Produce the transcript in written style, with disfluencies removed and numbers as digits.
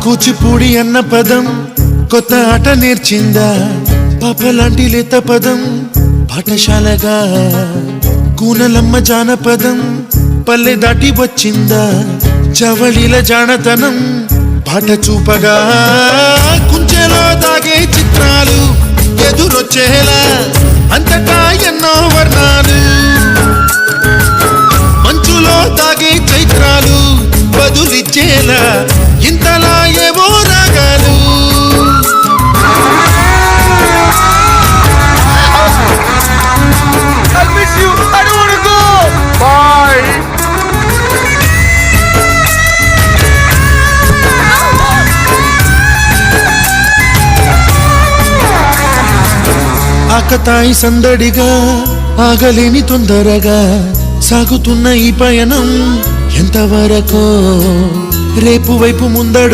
కూచిపూడి అన్న పదం కొత్త ఆట నేర్చిందా, పాపలాంటి లేత పదం పాఠశాలగా. కూనలమ్మ జానపదం పల్లె దాటి వచ్చిందా, చవళిల జానతనం పాట చూపగా. కుంచెలో దాగే చిత్రాలు ఎదురొచ్చేలా అంతటా ఎన్నో వర్ణాలు, మంచులో దాగే చైత్రాలు బదులిచ్చేలా ఇంతలా ఏవో రాగాలు. ఆకతాయి సందడిగా ఆగలేని తొందరగా సాగుతున్న ఈ పయనం ఎంతవరకో, రేపు వైపు ముందడు